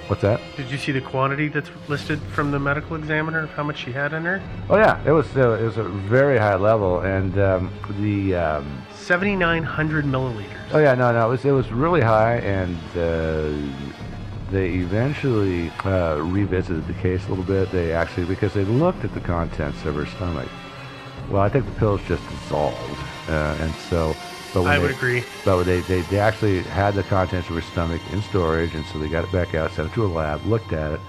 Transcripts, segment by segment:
What's that? Did you see the quantity that's listed from the medical examiner of how much she had in her? Oh yeah, it was a very high level, and the 7,900 milliliters. oh yeah, no, it was really high, and they eventually revisited the case a little bit. They actually, because they looked at the contents of her stomach. Well, I think the pills just dissolved, and so. But I would agree. But they actually had the contents of her stomach in storage, and so they got it back out, sent it to a lab, looked at it,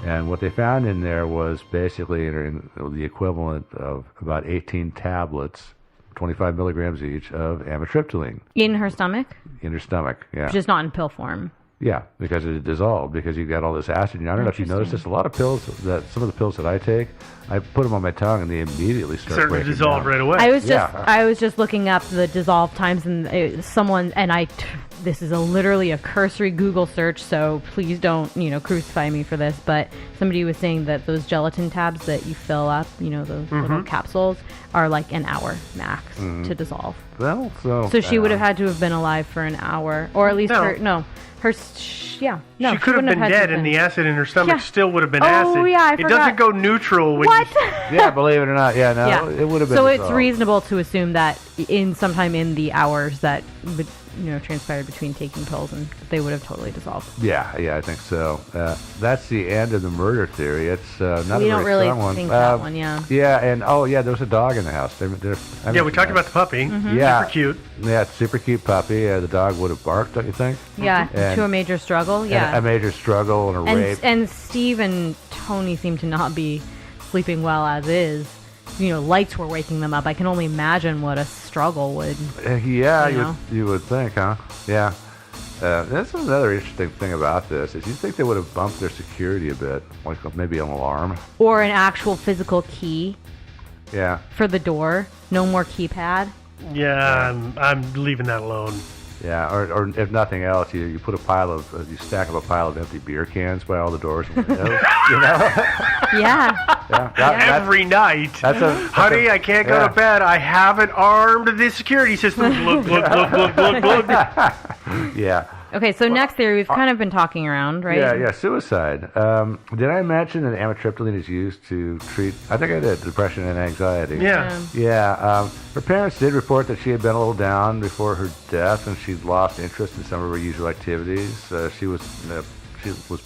and what they found in there was basically the equivalent of about 18 tablets, 25 milligrams each, of amitriptyline. In her stomach? In her stomach, yeah. Just not in pill form. Yeah, because it dissolved, because you got all this acid. I don't know if you noticed this. A lot of pills, some of the pills that I take, I put them on my tongue and they immediately start breaking to dissolve down. right away. I was just looking up the dissolve times, and this is literally a cursory Google search, so please don't crucify me for this. But somebody was saying that those gelatin tabs that you fill up, those little capsules, are like an hour max to dissolve. Well, so she would have had to have been alive for an hour, or at least she could have been dead, and the acid in her stomach still would have been acid. Oh yeah, I forgot. It doesn't go neutral when what? Yeah, believe it or not, it would have been. So dissolved. it's reasonable to assume that sometime in the hours that transpired between taking pills, and they would have totally dissolved. Yeah, I think so. That's the end of the murder theory. It's not a very strong one. We don't really think that one, yeah. Yeah, and there was a dog in the house. We talked about the puppy. Mm-hmm. Yeah, super cute. Yeah, super cute puppy. The dog would have barked, don't you think? Yeah, to a major struggle. Yeah, a major struggle and a rape. And Steve and Tony seem to not be sleeping well as is. Lights were waking them up. I can only imagine what a struggle would. You would think, huh? Yeah. That's another interesting thing about this is you think they would have bumped their security a bit, like maybe an alarm or an actual physical key. Yeah. For the door, no more keypad. Yeah, I'm leaving that alone. Yeah, or if nothing else, you put you stack up a pile of empty beer cans by all the doors and windows. Yeah. Every night. Honey, I can't go to bed. I haven't armed the security system. Glug, glug, glug, glug, glug, glug. Yeah. Okay, so next theory, we've kind of been talking around, right? Yeah, suicide. Did I mention that amitriptyline is used to treat, I think I did, depression and anxiety? Yeah. Her parents did report that she had been a little down before her death, and she'd lost interest in some of her usual activities. She was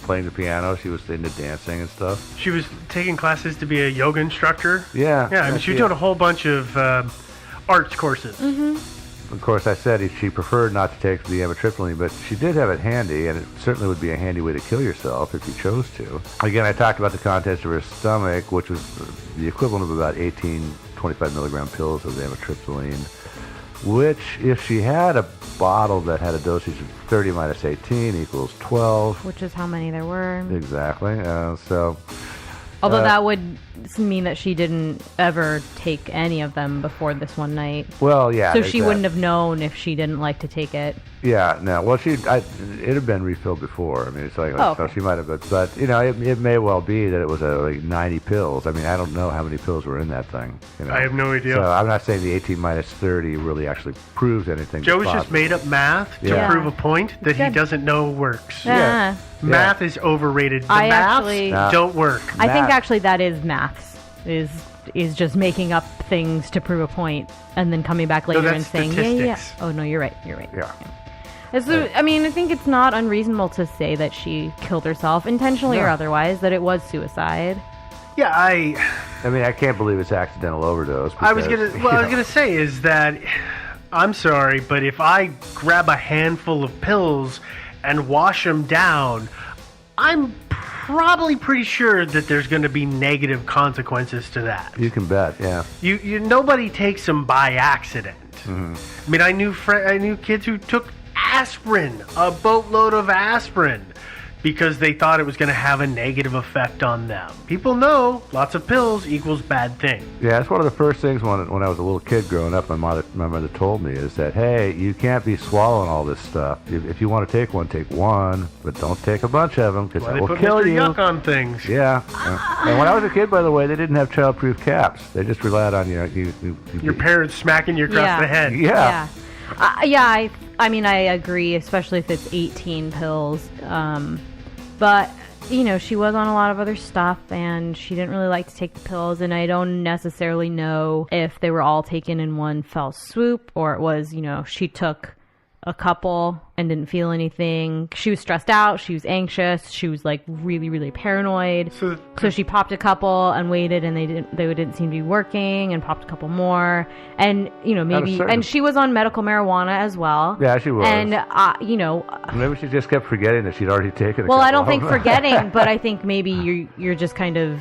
playing the piano. She was into dancing and stuff. She was taking classes to be a yoga instructor. Yeah. Yeah, I mean, she was doing a whole bunch of arts courses. Mm-hmm. Of course, I said she preferred not to take the amitriptyline, but she did have it handy, and it certainly would be a handy way to kill yourself if you chose to. Again, I talked about the contents of her stomach, which was the equivalent of about 18 25 milligram pills of amitriptyline, which, if she had a bottle that had a dosage of 30 minus 18 equals 12. Which is how many there were. Exactly. Although that would mean that she didn't ever take any of them before this one night. Well, yeah. So she wouldn't have known if she didn't like to take it. Yeah, no. Well, it had been refilled before. I mean, it's like, so she might have, but it may well be that it was like 90 pills. I mean, I don't know how many pills were in that thing. I have no idea. So I'm not saying the 18 minus 30 really actually proves anything. Joe's just made up math to prove a point that he doesn't know works. Yeah. Math is overrated. The maths don't work. I think actually that is maths. Is just making up things to prove a point and then coming back later and saying, yeah. Oh, no, you're right. Yeah. So, I mean, I think it's not unreasonable to say that she killed herself, intentionally or otherwise, that it was suicide. Yeah, I mean, I can't believe it's accidental overdose. I was gonna say is that I'm sorry, but if I grab a handful of pills and wash them down, I'm probably pretty sure that there's going to be negative consequences to that. You can bet, yeah. You nobody takes them by accident. Mm-hmm. I mean, I knew kids who took aspirin, a boatload of aspirin, because they thought it was going to have a negative effect on them. People know lots of pills equals bad thing. Yeah, that's one of the first things when I was a little kid growing up, my mother told me is that, hey, you can't be swallowing all this stuff. If you want to take one, but don't take a bunch of them because that will kill Mr. you. Yuck on things. Yeah. And when I was a kid, by the way, they didn't have child-proof caps. They just relied on your parents smacking you across the head. Yeah. I mean, I agree, especially if it's 18 pills. But she was on a lot of other stuff, and she didn't really like to take the pills, and I don't necessarily know if they were all taken in one fell swoop, or it was, she took a couple and didn't feel anything. She was stressed out, she was anxious, she was like really, really paranoid. So she popped a couple and waited, and they didn't seem to be working, and popped a couple more, and and she was on medical marijuana as well. Yeah, she was. And maybe she just kept forgetting that she'd already taken. Well, I don't think forgetting, but I think maybe you're just kind of.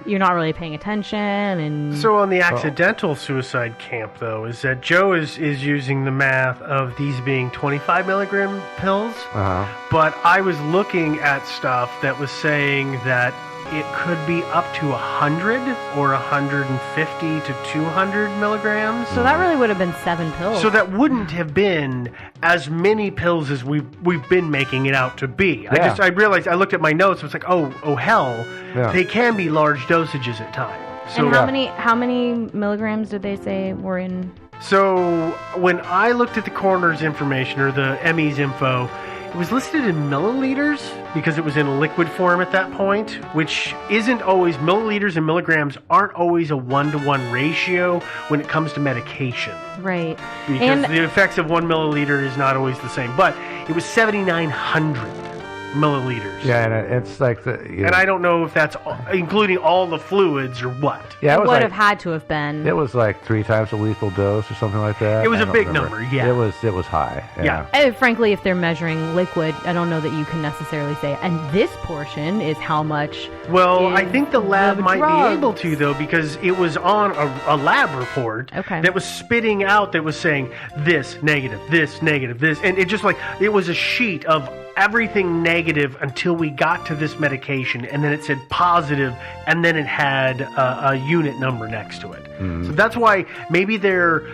You're not really paying attention, and so on the accidental suicide camp, though, is that Joe is using the math of these being 25 milligram pills, but I was looking at stuff that was saying that it could be up to 100 or 150 to 200 milligrams. So that really would have been 7 pills. So that wouldn't have been as many pills as we've been making it out to be. Yeah. I realized, I looked at my notes, it was like, oh hell, Yeah. they can be large dosages at times. So, and how many milligrams did they say were in? So when I looked at the coroner's information, or the ME's info, it was listed in milliliters because it was in liquid form at that point, which isn't always. Milliliters and milligrams aren't always a 1-to-1 ratio when it comes to medication. Right. Because the effects of 1 milliliter is not always the same. But it was 7,900 milliliters. Yeah, and it's like and I don't know if that's including all the fluids or what. Yeah, it would have had to have been. It was like 3 times a lethal dose or something like that. It was I a don't big remember. number, yeah. It was high. Yeah. Frankly, if they're measuring liquid, I don't know that you can necessarily say, and this portion is how much. Well, I think the lab might drugs. be able to, though, because it was on a lab report that was spitting out, that was saying this negative, this, and it just it was a sheet of everything negative until we got to this medication, and then it said positive, and then it had a unit number next to it. So that's why maybe they're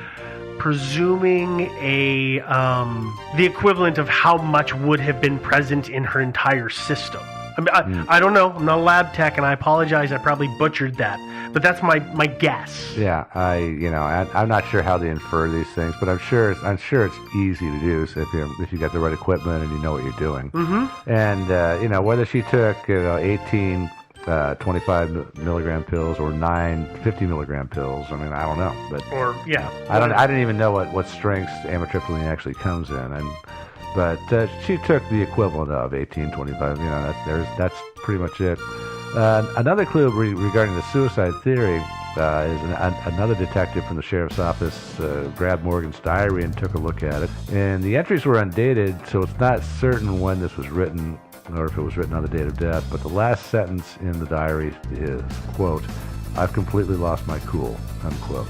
presuming the equivalent of how much would have been present in her entire system. I don't know. I'm not a lab tech, and I apologize. I probably butchered that, but that's my guess. Yeah, I'm not sure how they infer these things, but I'm sure it's easy to do. So if you got the right equipment and you know what you're doing, and whether she took 18 25 milligram pills or 9 50 milligram pills, I mean, I don't know, but I didn't even know what strengths amitriptyline actually comes in, but she took the equivalent of 18, 25. That's pretty much it. Another clue regarding the suicide theory is another detective from the sheriff's office grabbed Morgan's diary and took a look at it. And the entries were undated, so it's not certain when this was written or if it was written on the date of death. But the last sentence in the diary is, quote, "I've completely lost my cool," unquote.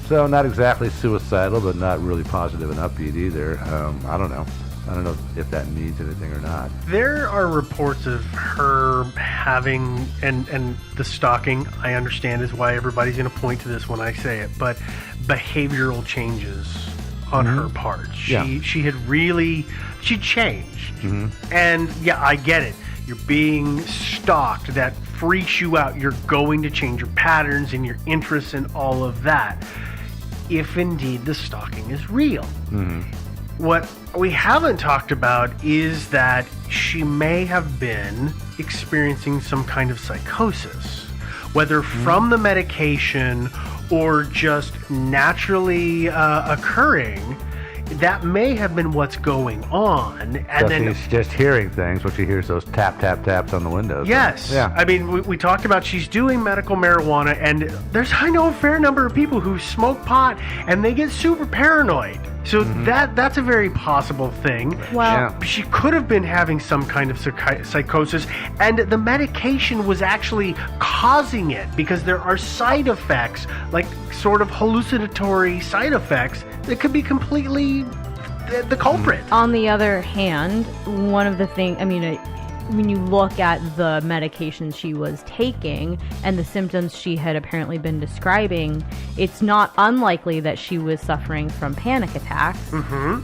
So not exactly suicidal, but not really positive and upbeat either. I don't know. I don't know if that means anything or not. There are reports of her having, and the stalking, I understand, is why everybody's going to point to this when I say it, but behavioral changes on her part. She changed. And yeah, I get it. You're being stalked. That freaks you out. You're going to change your patterns and your interests and all of that, if indeed the stalking is real. What we haven't talked about is that she may have been experiencing some kind of psychosis, whether from the medication or just naturally occurring. That may have been what's going on. And then she's just hearing things when she hears those tap, tap, taps on the windows. Yes. Yeah. I mean, we talked about she's doing medical marijuana, and I know a fair number of people who smoke pot, and they get super paranoid. So that's a very possible thing. Well, she could have been having some kind of psychosis, and the medication was actually causing it, because there are side effects, like sort of hallucinatory side effects, that could be completely the culprit. On the other hand, one of the things, when you look at the medications she was taking and the symptoms she had apparently been describing, it's not unlikely that she was suffering from panic attacks.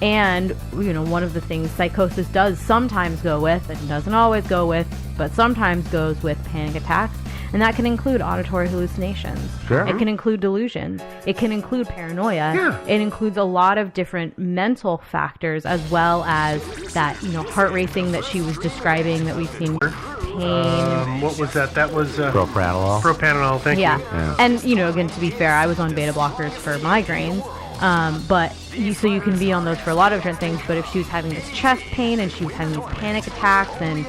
And, one of the things psychosis does sometimes go with, and doesn't always go with, but sometimes goes with panic attacks. And that can include auditory hallucinations. Sure. It can include delusions. It can include paranoia. Yeah. It includes a lot of different mental factors, as well as that, heart racing that she was describing that we've seen. Pain. What was that? That was Propranolol. propranolol. Thank you. Yeah. And, again, to be fair, I was on beta blockers for migraines. So you can be on those for a lot of different things, but if she was having this chest pain and she was having these panic attacks, and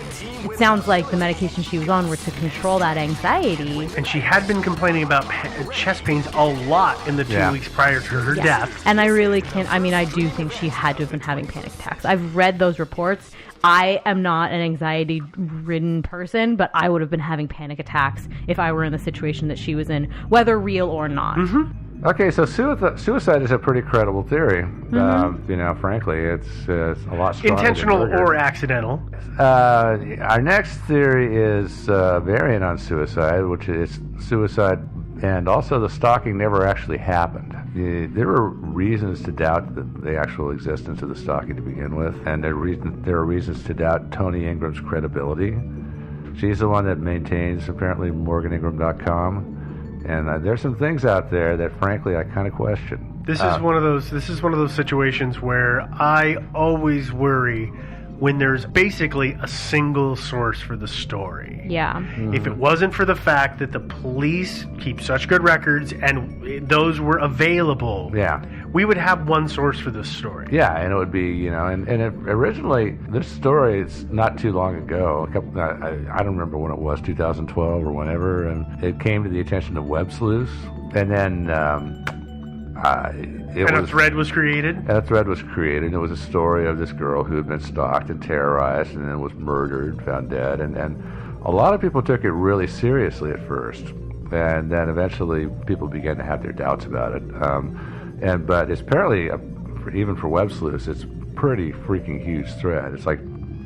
it sounds like the medication she was on were to control that anxiety. And she had been complaining about chest pains a lot in the 2 weeks prior to her death. And I do think she had to have been having panic attacks. I've read those reports. I am not an anxiety-ridden person, but I would have been having panic attacks if I were in the situation that she was in, whether real or not. Mm-hmm. Okay, so suicide is a pretty credible theory. Frankly, it's a lot stronger. Intentional than murder. or accidental. Our next theory is a variant on suicide, which is suicide, and also the stalking never actually happened. There were reasons to doubt the actual existence of the stalking to begin with, and there are reasons to doubt Tony Ingram's credibility. She's the one that maintains, apparently, MorganIngram.com. And there's some things out there that, frankly, I kind of question. This is one of those situations where I always worry when there's basically a single source for the story. Yeah. Mm-hmm. If it wasn't for the fact that the police keep such good records and those were available, we would have one source for this story. Yeah, and it would be, originally, this story is not too long ago. I don't remember when it was, 2012 or whenever, and it came to the attention of Web Sleuths, and then a thread was created. And a thread was created, and it was a story of this girl who had been stalked and terrorized, and then was murdered, found dead, and a lot of people took it really seriously at first, and then eventually people began to have their doubts about it. But it's apparently, even for Web Sleuths, it's a pretty freaking huge thread. It's like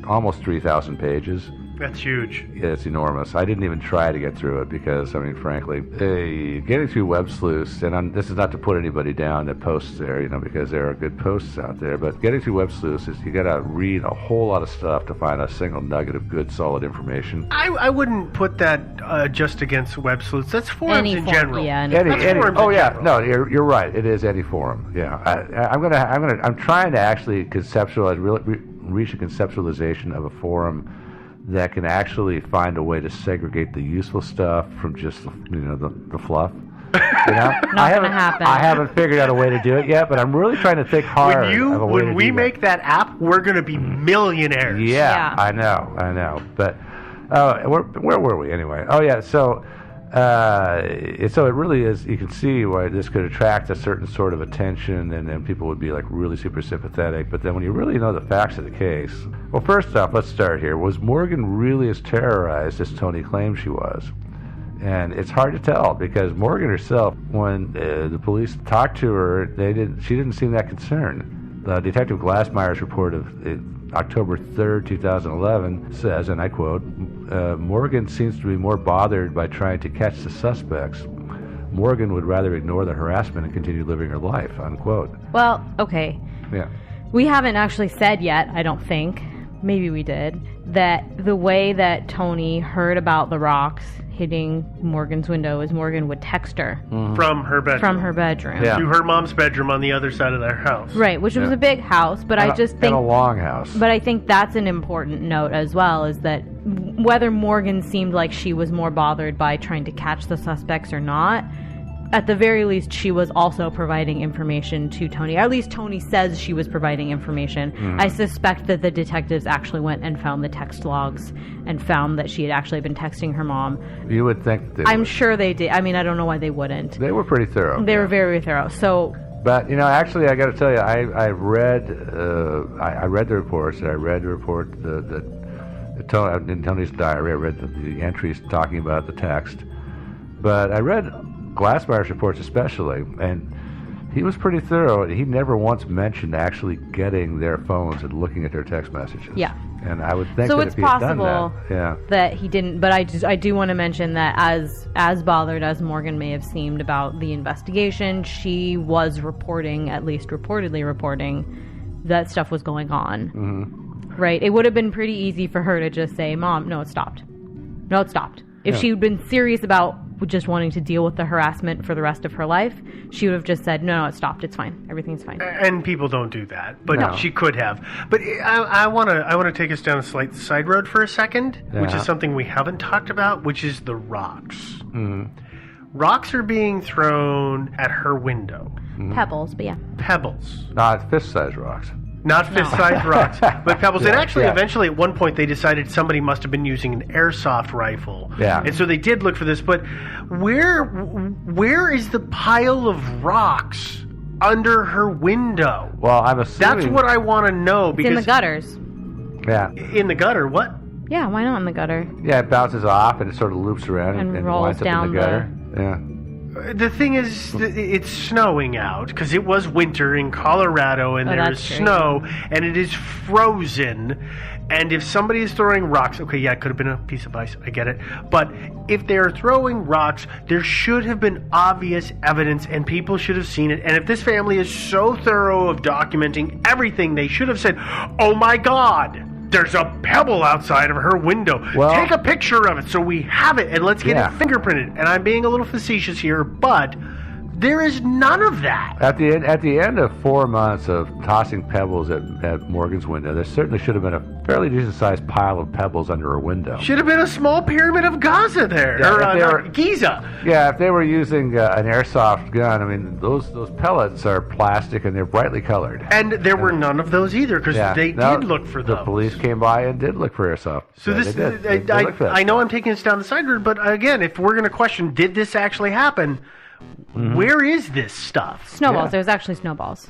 almost 3,000 pages. That's huge. Yeah, it's enormous. I didn't even try to get through it because, frankly, getting through Web Sleuths, and this is not to put anybody down that posts there, because there are good posts out there, but getting through Web Sleuths is you got to read a whole lot of stuff to find a single nugget of good, solid information. I wouldn't put that just against Web Sleuths. That's forums in general. Yeah. No, you're right. It is any forum. Yeah, I'm trying to actually reach a conceptualization of a forum that can actually find a way to segregate the useful stuff from just the fluff. Not gonna happen. I haven't figured out a way to do it yet, but I'm really trying to think hard. When we make that app, we're gonna be millionaires. Yeah, I know. But where were we anyway? Oh yeah, so it really is. You can see why this could attract a certain sort of attention, and then people would be like really super sympathetic. But then when you really know the facts of the case, well, first off, let's start here. Was Morgan really as terrorized as Tony claimed she was? And it's hard to tell because Morgan herself, when the police talked to her, she didn't seem that concerned. Detective Glassmeyer's report of October 3rd, 2011 says, and I quote, Morgan seems to be more bothered by trying to catch the suspects. Morgan would rather ignore the harassment and continue living her life, unquote. Well, okay. Yeah. We haven't actually said yet, I don't think, maybe we did, that the way that Tony heard about the rocks hitting Morgan's window is Morgan would text her. Mm-hmm. From her bedroom. Yeah. To her mom's bedroom on the other side of their house. Right, which was a big house, but I just think... And a long house. But I think that's an important note as well, is that whether Morgan seemed like she was more bothered by trying to catch the suspects or not, at the very least, she was also providing information to Tony. At least Tony says she was providing information. Mm. I suspect that the detectives actually went and found the text logs and found that she had actually been texting her mom. You would think they I'm would. sure they did. I mean, I don't know why they wouldn't. They were pretty thorough. They were very thorough. So... But, actually, I got to tell you, I read the reports. I read the report in Tony's diary. I read the entries talking about the text. But I read Glassmeyer's reports especially, and he was pretty thorough. He never once mentioned actually getting their phones and looking at their text messages. Yeah. And I would think so that it's if he had done possible that he didn't, but I do want to mention that as bothered as Morgan may have seemed about the investigation, she was reporting, at least reportedly reporting, that stuff was going on. Mm-hmm. Right? It would have been pretty easy for her to just say, Mom, no, it stopped. No, it stopped. If she'd been serious about just wanting to deal with the harassment for the rest of her life, she would have just said, no, it stopped. It's fine. Everything's fine. And people don't do that, but No. she could have. But I want to take us down a slight side road for a second, which Yeah. is something we haven't talked about, which is the rocks. Rocks are being thrown at her window. Pebbles, but yeah. Pebbles. Not fist-sized rocks. Not fist-sized rocks, but pebbles. And Yeah, actually, yeah. eventually, at one point, they decided somebody must have been using an airsoft rifle. Yeah. And so they did look for this. But where is the pile of rocks under her window? Well, I'm assuming... That's what I want to know. It's Because in the gutters. Yeah. in the gutter, what? Yeah, why not in the gutter? Yeah, it bounces off and it sort of loops around And and rolls winds up down in the gutter. Yeah. The thing is, it's snowing out because it was winter in Colorado and Oh, there that's is true. snow and it is frozen. And if somebody is throwing rocks, okay, yeah, it could have been a piece of ice, I get it. But if they're throwing rocks, there should have been obvious evidence and people should have seen it. And if this family is so thorough of documenting everything, they should have said, oh my God, there's a pebble outside of her window. Well- Take a picture of it so we have it and let's get Yeah. it fingerprinted. And I'm being a little facetious here, but there is none of that. At the end of 4 months of tossing pebbles at Morgan's window, there certainly should have been a fairly decent-sized pile of pebbles under her window. Should have been a small pyramid of Gaza there, Yeah, or if they not, were- Giza. Yeah, if they were using an airsoft gun, I mean, those pellets are plastic and they're brightly colored. And there were none of those either because Yeah. they No, did look for the those. police came by and did look for airsoft. So Yeah, this, they did. They looked for that I know stuff. I'm taking us down the side road, but again, if we're going to question, did this actually happen? Where is this stuff? Snowballs. Yeah. There was actually snowballs.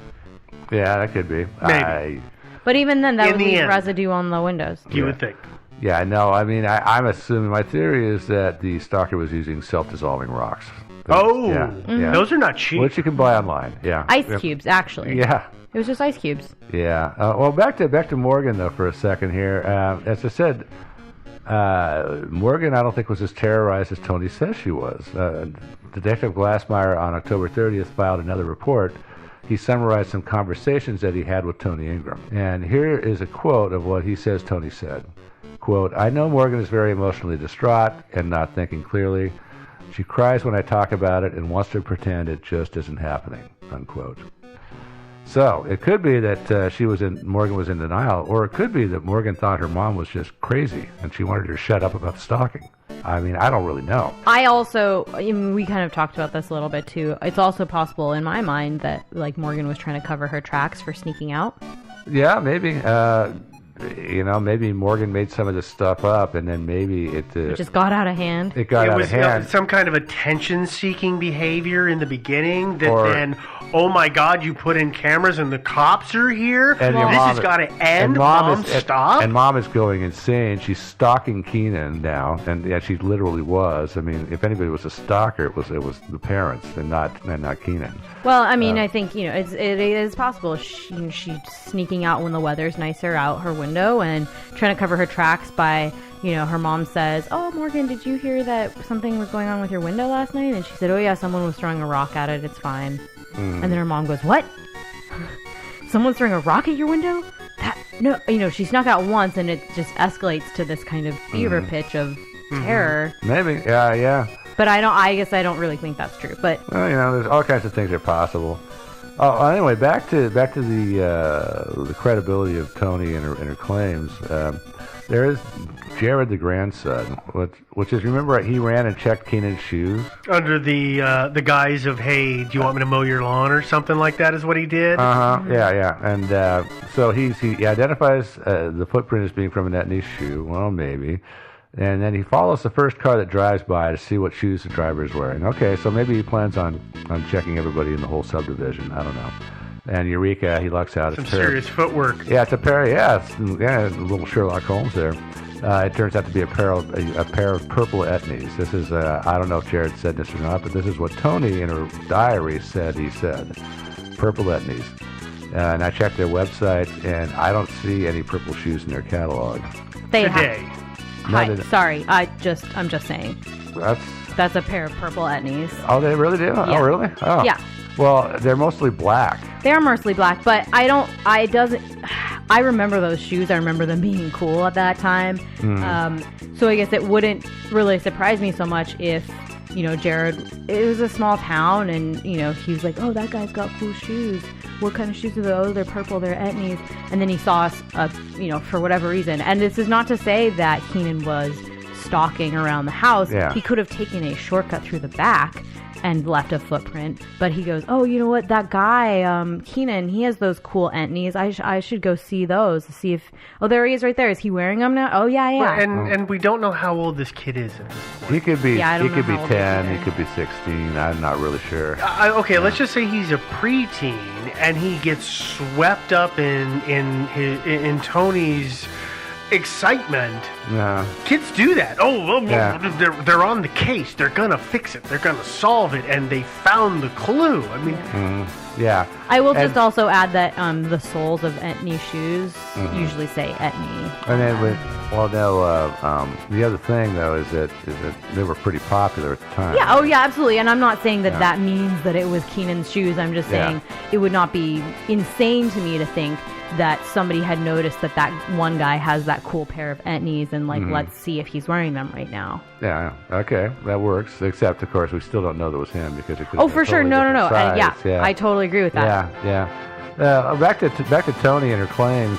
Yeah, that could be. Maybe. But even then, that In would the leave end. residue on the windows. You would think. Yeah, no, I mean, I'm assuming, my theory is that the stalker was using self-dissolving rocks. Oh, Yeah, yeah. those are not cheap. Which you can buy online, yeah. Ice Yeah. cubes, actually. Yeah. It was just ice cubes. Yeah. Well, back to Morgan though for a second here. As I said, Morgan I don't think was as terrorized as Tony says she was. Detective Glassmeyer on October 30th filed another report. He summarized some conversations that he had with Tony Ingram. And here is a quote of what he says Tony said. Quote, I know Morgan is very emotionally distraught and not thinking clearly. She cries when I talk about it and wants to pretend it just isn't happening, unquote. So it could be that Morgan was in denial, or it could be that Morgan thought her mom was just crazy and she wanted her to shut up about the stalking. I mean, I don't really know. I also, we kind of talked about this a little bit too. It's also possible in my mind that like Morgan was trying to cover her tracks for sneaking out. Yeah, maybe. Maybe Morgan made some of this stuff up, and then maybe It just got out of hand. it got It out was of hand. some kind of attention-seeking behavior in the beginning that Or- then, oh my God, you put in cameras and the cops are here. And your this mom- has got to and end. Mom, is, stop. And mom is going insane. She's stalking Keenan now, and yeah, she literally was. I mean, if anybody was a stalker, it was the parents, and not Keenan. Well, I mean, I think it is possible. She's sneaking out when the weather's nicer out her window and trying to cover her tracks by, her mom says, "Oh, Morgan, did you hear that something was going on with your window last night?" And she said, "Oh yeah, someone was throwing a rock at it. It's fine." And then her mom goes, "What? Someone's throwing a rock at your window?" No, she snuck out once, and it just escalates to this kind of fever pitch of terror. Maybe, yeah. But I guess I don't really think that's true. But Well, there's all kinds of things that are possible. Oh, anyway, back to the credibility of Tony and her claims. There is Jared, the grandson, which is, remember, he ran and checked Keenan's shoes. Under the guise of, hey, do you want me to mow your lawn or something like that is what he did? Yeah. And so he identifies the footprint as being from a Etnies shoe. Well, maybe. And then he follows the first car that drives by to see what shoes the driver is wearing. Okay, so maybe he plans on checking everybody in the whole subdivision. I don't know. And Eureka, he lucks out. Some It's a pair of- serious footwork. Yeah, it's a pair. A little Sherlock Holmes there. It turns out to be a pair of purple Etnies. This is I don't know if Jared said this or not, but this is what Tony in her diary said. He said, purple Etnies. And I checked their website, and I don't see any purple shoes in their catalog. they Today. have. No, Hi, they don't. sorry. I'm just saying. That's a pair of purple Etnies. Oh, they really do? Yeah. Oh, really? Oh. Yeah. Well, they're mostly black. They are mostly black, but I remember those shoes. I remember them being cool at that time. So I guess it wouldn't really surprise me so much if, Jared, it was a small town and, he was like, oh, that guy's got cool shoes. What kind of shoes are those? They're purple, they're Etnies. And then he saw us, for whatever reason. And this is not to say that Keenan was stalking around the house. Yeah. He could have taken a shortcut through the back and left a footprint, but he goes, oh, you know what, that guy, Keenan, he has those cool Etnies. I should go see those to see if, oh, there he is right there. Is he wearing them now? Oh, yeah. And we don't know how old this kid is at this point. He could be. Yeah, I don't he could know be how old he is 10. either. He could be 16. I'm not really sure. Okay, let's just say he's a preteen, and he gets swept up in Tony's excitement. No. Kids do that. Oh, well, Yeah. they're on the case. They're gonna fix it. They're gonna solve it, and they found the clue. I mean, Yeah. I will And- just also add that the soles of Etnie shoes usually say Etnie. And then the other thing though is that they were pretty popular at the time. Yeah, oh yeah, absolutely. And I'm not saying that Yeah. that means that it was Keenan's shoes. I'm just Yeah. saying it would not be insane to me to think that somebody had noticed that one guy has that cool pair of Etnies and let's see if he's wearing them right now. Yeah. Okay, that works. Except of course we still don't know that was him because it could. Oh, for sure. No. Yeah, I totally agree with that. Yeah. Back to Tony and her claims.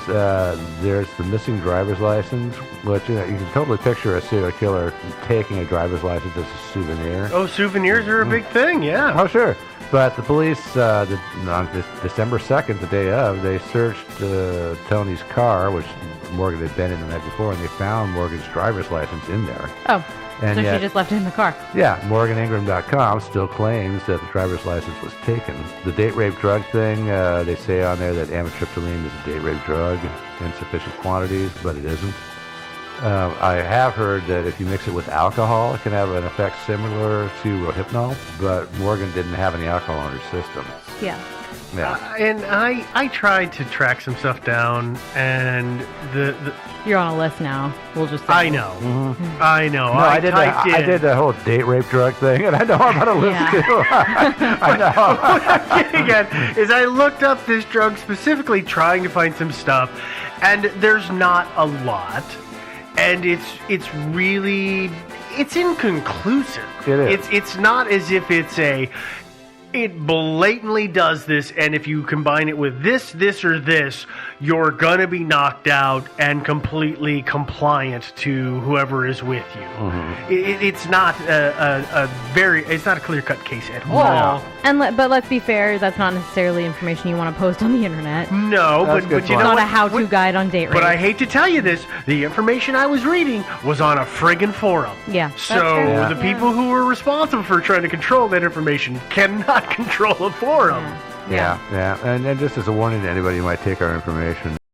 There's the missing driver's license, which you can totally picture a serial killer taking a driver's license as a souvenir. oh, souvenirs are a big thing. Yeah. Oh, sure. But the police, on December 2nd, the day of, they searched Tony's car, which Morgan had been in the night before, and they found Morgan's driver's license in there. Oh, And so yet- she just left it in the car. Yeah, MorganIngram.com still claims that the driver's license was taken. The date rape drug thing, they say on there that amitriptyline is a date rape drug in sufficient quantities, but it isn't. I have heard that if you mix it with alcohol, it can have an effect similar to Rohypnol, but Morgan didn't have any alcohol in her system. Yeah. Yeah. And I tried to track some stuff down, and the You're on a list now. We'll just say. I know. I know. No, I did the whole date rape drug thing, and I know I'm on a list Yeah. too. I know. What I'm getting at is I looked up this drug specifically trying to find some stuff, and there's not a lot, and it's really inconclusive. It is. It's not as if it blatantly does this, and if you combine it with this, or this, you're gonna be knocked out and completely compliant to whoever is with you. It's not it's not a clear-cut case at all. But let's be fair, that's not necessarily information you want to post on the internet. No, That's but good you point. know Not what? a how-to guide on date rape. But I hate to tell you this, the information I was reading was on a friggin' forum. Yeah, that's So true. Yeah. the people who were responsible for trying to control that information cannot control a forum. Yeah. Yeah. And just as a warning to anybody who might take our information,